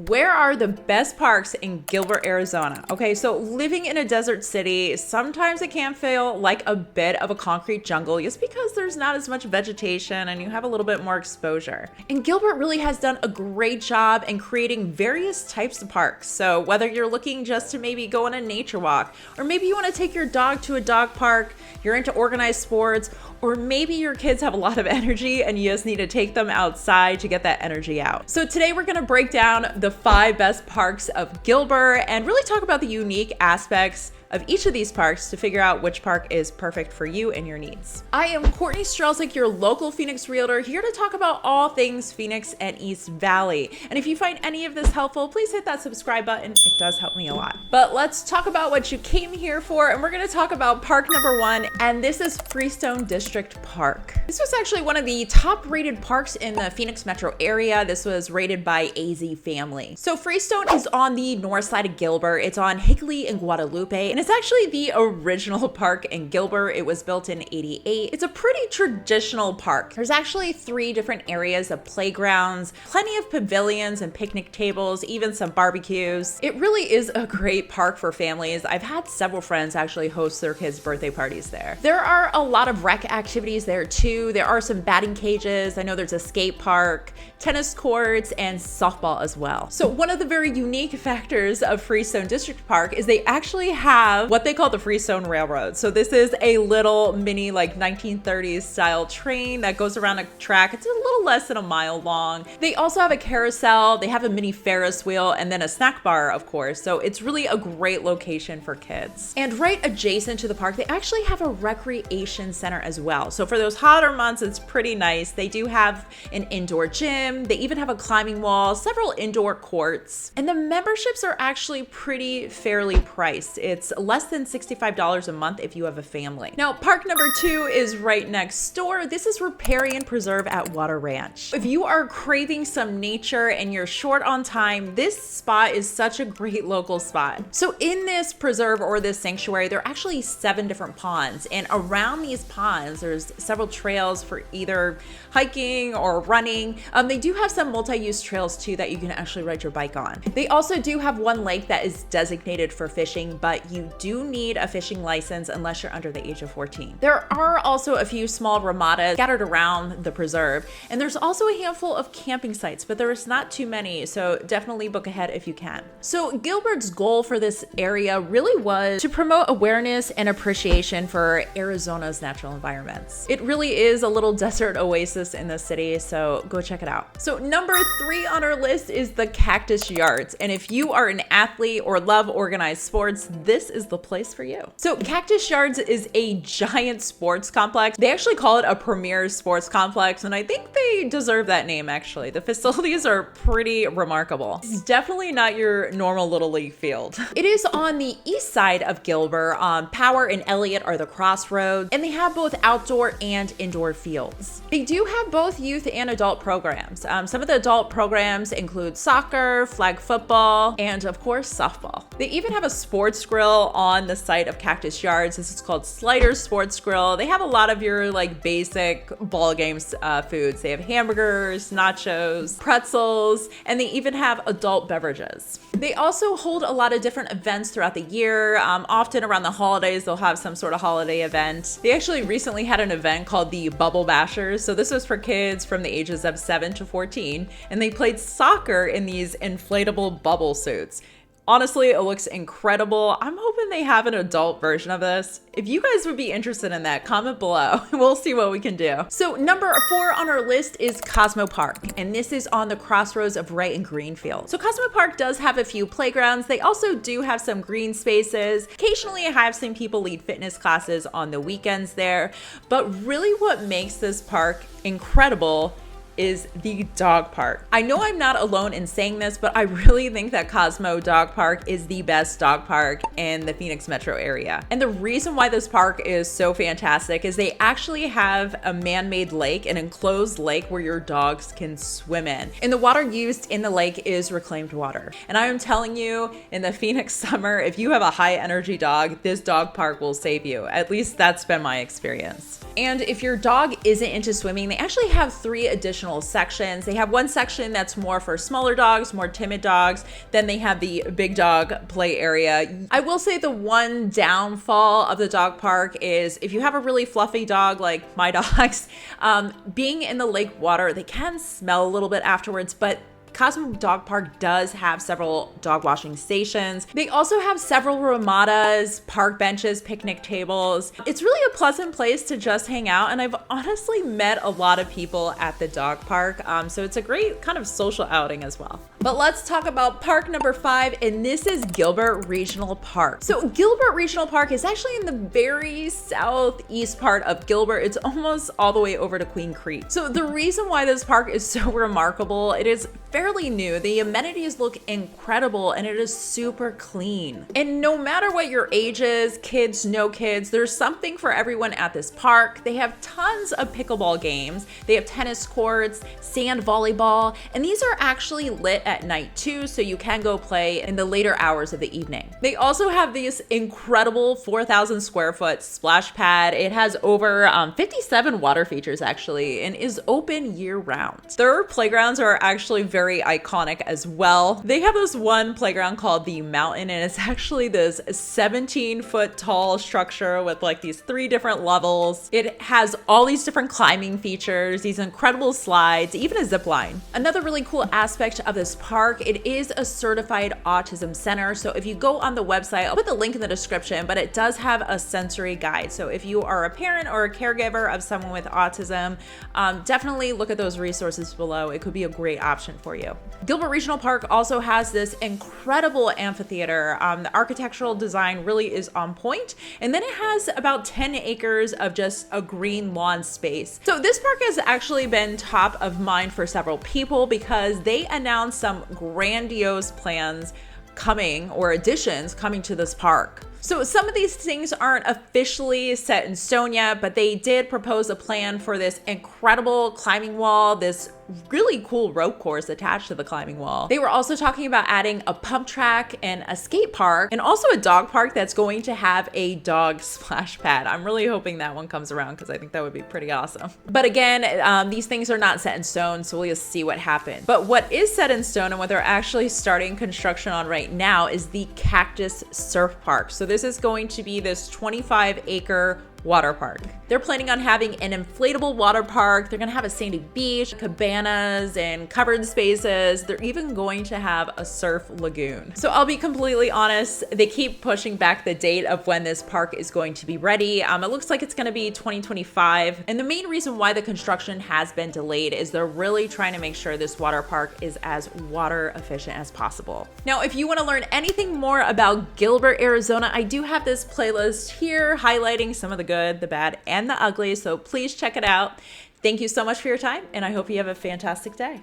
Where are the best parks in Gilbert, Arizona? Okay, so living in a desert city, sometimes it can feel like a bit of a concrete jungle just because there's not as much vegetation and you have a little bit more exposure. And Gilbert really has done a great job in creating various types of parks. So whether you're looking just to maybe go on a nature walk, or maybe you want to take your dog to a dog park, you're into organized sports, or maybe your kids have a lot of energy and you just need to take them outside to get that energy out. So today we're gonna break down the 5 best parks of Gilbert and really talk about the unique aspects of each of these parks to figure out which park is perfect for you and your needs. I am Courtney Strzelczyk, your local Phoenix realtor, here to talk about all things Phoenix and East Valley. And if you find any of this helpful, please hit that subscribe button. It does help me a lot. But let's talk about what you came here for, and we're gonna talk about park number 1, and this is Freestone District Park. This was actually one of the top rated parks in the Phoenix metro area. This was rated by AZ Family. So Freestone is on the north side of Gilbert. It's on Higley and Guadalupe, and it's actually the original park in Gilbert. It was built in '88. It's a pretty traditional park. There's actually 3 different areas of playgrounds, plenty of pavilions and picnic tables, even some barbecues. It really is a great park for families. I've had several friends actually host their kids' birthday parties there. There are a lot of rec activities there too. There are some batting cages. I know there's a skate park, tennis courts, and softball as well. So one of the very unique factors of Freestone District Park is they actually have what they call the Freestone Railroad. So this is a little mini like 1930s style train that goes around a track. It's a little less than a mile long. They also have a carousel. They have a mini Ferris wheel and then a snack bar, of course. So it's really a great location for kids. And right adjacent to the park, they actually have a recreation center as well. So for those hotter months, it's pretty nice. They do have an indoor gym. They even have a climbing wall, several indoor courts, and the memberships are actually pretty fairly priced. It's less than $65 a month if you have a family. Now, park number 2 is right next door. This is Riparian Preserve at Water Ranch. If you are craving some nature and you're short on time, this spot is such a great local spot. So in this preserve or this sanctuary, there are actually 7 different ponds, and around these ponds, there's several trails for either hiking or running. They do have some multi-use trails too that you can actually ride your bike on. They also do have one lake that is designated for fishing, but you do need a fishing license unless you're under the age of 14. There are also a few small ramadas scattered around the preserve, and there's also a handful of camping sites, but there's not too many, so definitely book ahead if you can. So Gilbert's goal for this area really was to promote awareness and appreciation for Arizona's natural environments. It really is a little desert oasis in the city, so go check it out. So number 3 on our list is the Cactus Yards, and if you are an athlete or love organized sports, this is the place for you. So Cactus Yards is a giant sports complex. They actually call it a premier sports complex, and I think they deserve that name actually. The facilities are pretty remarkable. It's definitely not your normal little league field. It is on the east side of Gilbert. Power and Elliott are the crossroads, and they have both outdoor and indoor fields. They do have both youth and adult programs. Some of the adult programs include soccer, flag football, and of course softball. They even have a sports grill on the site of Cactus Yards. This is called Slider Sports Grill. They have a lot of your like basic ball games foods. They have hamburgers, nachos, pretzels, and they even have adult beverages. They also hold a lot of different events throughout the year. Often around the holidays, they'll have some sort of holiday event. They actually recently had an event called the Bubble Bashers. So this was for kids from the ages of 7 to 14, and they played soccer in these inflatable bubble suits. Honestly, it looks incredible. I'm hoping they have an adult version of this. If you guys would be interested in that, comment below. We'll see what we can do. So number 4 on our list is Cosmo Park, and this is on the crossroads of Wright and Greenfield. So Cosmo Park does have a few playgrounds. They also do have some green spaces. Occasionally I have seen people lead fitness classes on the weekends there, but really what makes this park incredible is the dog park. I know I'm not alone in saying this, but I really think that Cosmo Dog Park is the best dog park in the Phoenix metro area. And the reason why this park is so fantastic is they actually have a man-made lake, an enclosed lake where your dogs can swim in. And the water used in the lake is reclaimed water. And I am telling you, in the Phoenix summer, if you have a high energy dog, this dog park will save you. At least that's been my experience. And if your dog isn't into swimming, they actually have 3 additional recreational sections. They have one section that's more for smaller dogs, more timid dogs. Then they have the big dog play area. I will say the one downfall of the dog park is if you have a really fluffy dog like my dogs, being in the lake water, they can smell a little bit afterwards, but Cosmo Dog Park does have several dog washing stations. They also have several ramadas, park benches, picnic tables. It's really a pleasant place to just hang out, and I've honestly met a lot of people at the dog park, so it's a great kind of social outing as well. But let's talk about park number 5, and this is Gilbert Regional Park. So Gilbert Regional Park is actually in the very southeast part of Gilbert. It's almost all the way over to Queen Creek. So the reason why this park is so remarkable, it is fairly new. The amenities look incredible and it is super clean. And no matter what your age is, kids, no kids, there's something for everyone at this park. They have tons of pickleball games. They have tennis courts, sand volleyball, and these are actually lit at night too, so you can go play in the later hours of the evening. They also have this incredible 4,000 square foot splash pad. It has over 57 water features actually and is open year round. Their playgrounds are actually very iconic as well. They have this one playground called the Mountain, and it's actually this 17-foot tall structure with like these 3 different levels. It has all these different climbing features, these incredible slides, even a zip line. Another really cool aspect of this park, it is a certified autism center. So if you go on the website, I'll put the link in the description, but it does have a sensory guide. So if you are a parent or a caregiver of someone with autism, definitely look at those resources below. It could be a great option for you. Gilbert Regional Park also has this incredible amphitheater. The architectural design really is on point. And then it has about 10 acres of just a green lawn space. So this park has actually been top of mind for several people because they announced some grandiose plans coming, or additions coming to this park. So some of these things aren't officially set in stone yet, but they did propose a plan for this incredible climbing wall, this really cool rope course attached to the climbing wall. They were also talking about adding a pump track and a skate park, and also a dog park that's going to have a dog splash pad. I'm really hoping that one comes around because I think that would be pretty awesome. But again, these things are not set in stone, so we'll just see what happens. But what is set in stone and what they're actually starting construction on right now is the Cactus Surf Park. So this is going to be this 25-acre water park. They're planning on having an inflatable water park. They're gonna have a sandy beach, cabanas, and covered spaces. They're even going to have a surf lagoon. So I'll be completely honest, they keep pushing back the date of when this park is going to be ready. It looks like it's gonna be 2025. And the main reason why the construction has been delayed is they're really trying to make sure this water park is as water efficient as possible. Now, if you wanna learn anything more about Gilbert, Arizona, I do have this playlist here highlighting some of the good, the bad, and the ugly, so please check it out. Thank you so much for your time, and I hope you have a fantastic day.